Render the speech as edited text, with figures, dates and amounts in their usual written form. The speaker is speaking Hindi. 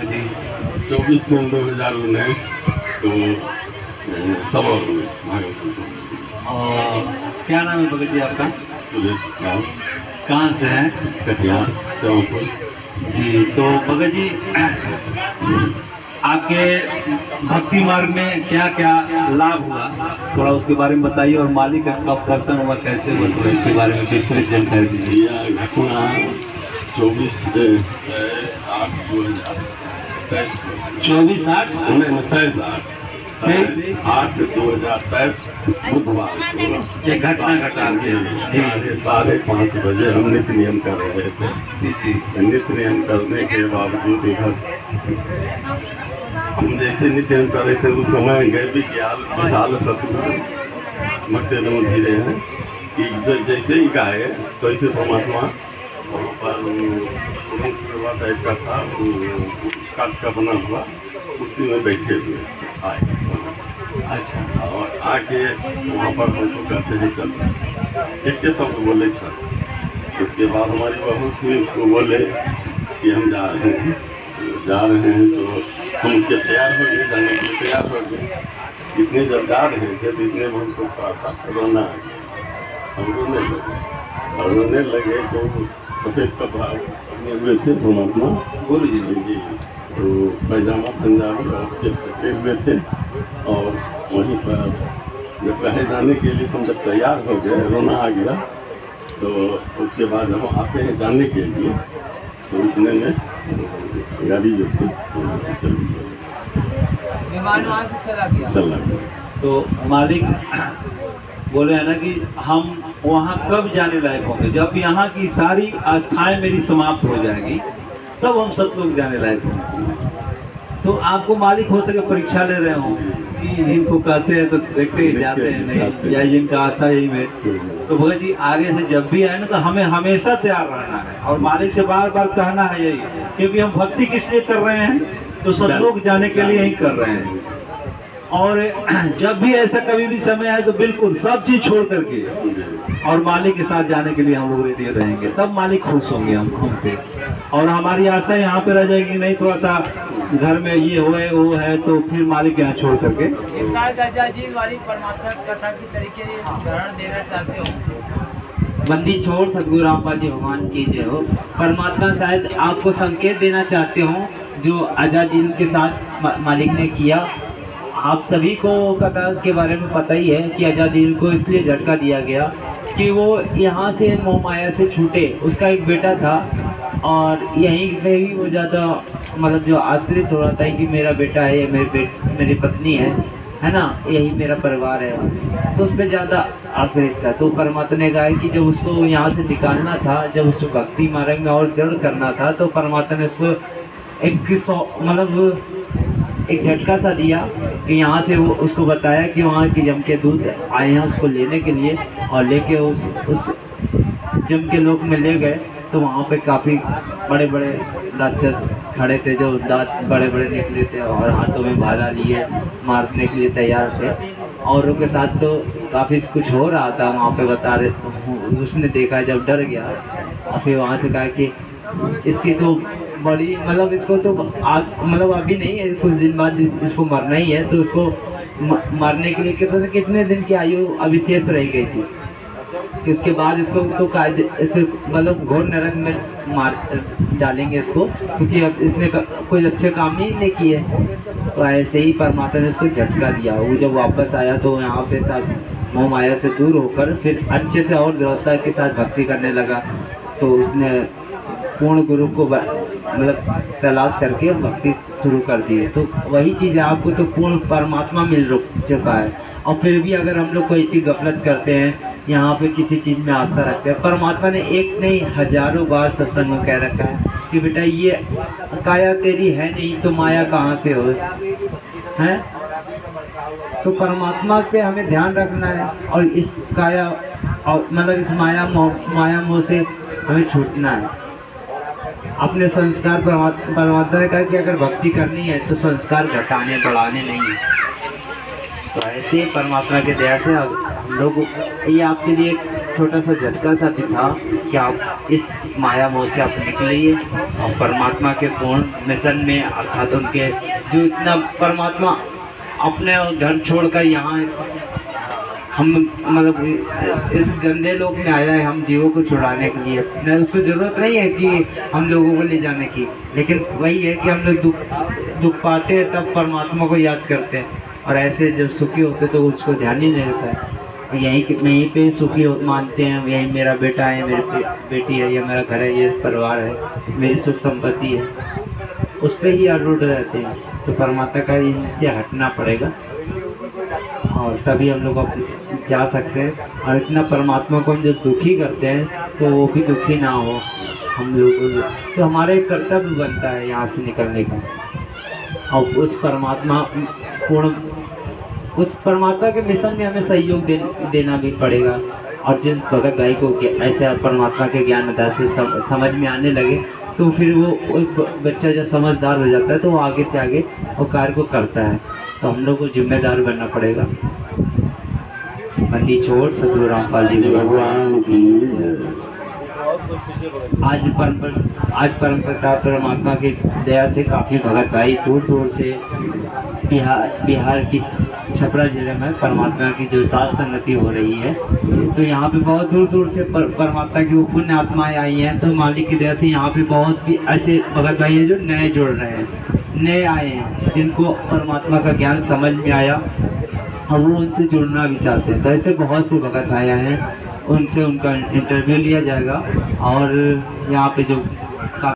जी? 24/2/2019 तो सभा हुई भागलपुर। और क्या नाम है भगत जी आपका? सुरेश राव, कहाँ से हैं? कटिहार जौनपुर। जी, तो भगत जी आपके भक्ति मार्ग में क्या क्या लाभ हुआ, थोड़ा उसके बारे में बताइए। और मालिक का कब दर्शन हुआ, कैसे हुआ, थोड़ा इसके बारे में विस्तृत जानकारी दीजिए। यह घटना 24/8/2023 8/2023 बुधवार को ये घटना घटा के 5:30 बजे हम नित्य नियम कर रहे थे। नित्य नियम करने के बावजूद इधर हम जैसे नित्य नियम कर रहे थे उस समय गए विशाल सतगुरु मट्टे धीरे हैं कि जैसे ही गाए तो ऐसे परमात्मा वहाँ पर टाइप का था, काट का बना हुआ, उसी में बैठे हुए आए। अच्छा, और आके वहाँ पर हमको कहते हैं चल एक शब्द बोले सर। उसके बाद हमारी बहू थी, उसको बोले कि हम जा रहे हैं तो हम उसके तैयार हो गए, जाने के लिए तैयार हो गए। इतने जब जा रहे थे तो इतने में हमको थोड़ा रोना आ गया। हम रोने लगे तो सफ़ेद कपड़ा अपने हुए थे परमात्मा बोल जी तो पैजामा पंजाबी और पहने हुए थे। और वहीं पर जब कहे जाने के लिए हम जब तैयार हो गए, रोना आ गया। तो उसके बाद हम आते हैं जाने के लिए तो इतने में गाड़ी जो थी चला गया। तो मालिक बोले हैं ना कि हम वहाँ कब जाने लायक होंगे, जब यहाँ की सारी आस्थाएं मेरी समाप्त हो जाएगी तब हम सतलोक जाने लायक होंगे। तो आपको मालिक हो सके परीक्षा ले रहे हो कि इनको कहते हैं तो देखते ही जाते हैं नहीं, या इनका आस्था यही में। तो भगत जी आगे से जब भी आए ना तो हमें हमेशा तैयार रहना है और मालिक से बार बार कहना है यही, क्योंकि हम भक्ति किस लिए कर रहे हैं, तो सतलोक जाने के लिए ही कर रहे हैं। और जब भी ऐसा कभी भी समय है तो बिल्कुल सब चीज छोड़ करके और मालिक के साथ जाने के लिए हम लोग रेडी रहेंगे, तब मालिक खुश होंगे हम पे। और हमारी आस्था यहाँ पे रह जाएगी नहीं, थोड़ा सा घर में ये वो है तो फिर मालिक यहाँ छोड़ करके। परमात्मा कथा की तरीके उदाहरण देना चाहते हो? बंदी छोड़ सतगुरु रामपाल जी भगवान की जय हो। परमात्मा शायद आपको संकेत देना चाहते हो जो आजादी के साथ मालिक ने किया। आप सभी को कथा के बारे में पता ही है कि आजादी को इसलिए झटका दिया गया कि वो यहाँ से मोह माया से छूटे। उसका एक बेटा था और यहीं पे ही वो ज़्यादा मतलब जो आश्रित हो रहा था कि मेरा बेटा है, ये मेरी पत्नी है ना, यही मेरा परिवार है, तो उस पर ज़्यादा आश्रित था। तो परमात्मा ने कहा कि जब उसको यहाँ से निकालना था, जब उसको भक्ति मार्ग में और दृढ़ करना था, तो परमात्मा ने उसको एक झटका सा दिया कि यहाँ से वो उसको बताया कि वहाँ की जम के दूत आए हैं उसको लेने के लिए, और लेके उस जम के लोक में ले गए। तो वहाँ पे काफ़ी बड़े बड़े राक्षस खड़े थे जो दांत बड़े बड़े निकले थे और हाथों में भाला लिए मारने के लिए तैयार थे। और उनके साथ तो काफ़ी कुछ हो रहा था वहाँ पे, बता रहे। उसने देखा, जब डर गया और फिर वहाँ से कहा कि इसकी तो बड़ी मतलब इसको तो मतलब अभी नहीं है, कुछ दिन बाद इसको मरना ही है। तो उसको मारने के लिए कितने दिन की आयु अभी शेष रह गई थी कि उसके बाद इसको तो कायदे इसे मतलब घोर नरक में मार डालेंगे इसको, क्योंकि अब इसने कोई अच्छे काम नहीं किए। तो ऐसे ही परमात्मा ने उसको झटका दिया। वो जब वापस आया तो यहाँ पे मोह माया से दूर होकर फिर अच्छे से और दृढ़ता के साथ भक्ति करने लगा। तो उसने पूर्ण गुरु को मतलब तलाश करके भक्ति शुरू कर दी है। तो वही चीज़ है, आपको तो पूर्ण परमात्मा मिल चुका है। और फिर भी अगर हम लोग कोई चीज़ गफलत करते हैं, यहाँ पे किसी चीज़ में आस्था रखते हैं, परमात्मा ने एक नहीं हजारों बार सत्संग में कह रखा है कि बेटा ये काया तेरी है नहीं तो माया कहाँ से हो है। तो परमात्मा पे हमें ध्यान रखना है और इस काया और मतलब इस माया मोह से हमें छूटना है। अपने संस्कार परमात्मा ने कहा कि अगर भक्ति करनी है तो संस्कार घटाने बढ़ाने नहीं है। तो ऐसे परमात्मा के दया से हम लोग ये आपके लिए छोटा सा झटका सा भी था कि आप इस माया मोह से आप निकलिए और परमात्मा के पूर्ण मिशन में, अर्थात उनके जो इतना परमात्मा अपने घर छोड़कर यहाँ हम मतलब इस गंदे लोक में आया है हम जीवों को छुड़ाने के लिए। न उसको ज़रूरत नहीं है कि हम लोगों को ले जाने की, लेकिन वही है कि हम लोग दुख पाते हैं तब परमात्मा को याद करते हैं, और ऐसे जब सुखी होते तो उसको ध्यान ही नहीं रहता है। यहीं पे सुखी हो मानते हैं, यही मेरा बेटा है, मेरी बेटी है, या मेरा घर है, ये परिवार है, मेरी सुख संपत्ति है, उस पर ही आरूढ़ रहते हैं। तो परमात्मा का इनसे हटना पड़ेगा और तभी हम लोग जा सकते हैं। और इतना परमात्मा को हम जो दुखी करते हैं तो वो भी दुखी ना हो हम लोग, तो हमारा एक कर्तव्य बनता है यहाँ से निकलने का। और उस परमात्मा के मिशन में हमें सहयोग देना भी पड़ेगा। और जिस भगत भाई को ऐसे परमात्मा के ज्ञान से समझ में आने लगे तो फिर वो एक बच्चा जब समझदार हो जाता है तो वो आगे से आगे वो कार्य को करता है। तो हम लोग को जिम्मेदार बनना पड़ेगा। बंदी छोड़ सतगुरु रामपाल जी भगवान की आज परम प्रताप परमात्मा की दया से काफ़ी भगत भाई दूर दूर से बिहार की छपरा जिले में परमात्मा की जो साथ संगति हो रही है, तो यहाँ पे बहुत दूर दूर से परमात्मा की वो पुण्य आत्माएँ आई हैं। तो मालिक की दया से यहाँ पे बहुत भी ऐसे भगत भाई हैं जो नए जुड़ रहे हैं, नए आए हैं, जिनको परमात्मा का ज्ञान समझ में आया और वो उनसे जुड़ना भी चाहते हैं। तो ऐसे बहुत से भगत भाई आए हैं, उनसे उनका इंटरव्यू लिया जाएगा। और यहाँ पे जो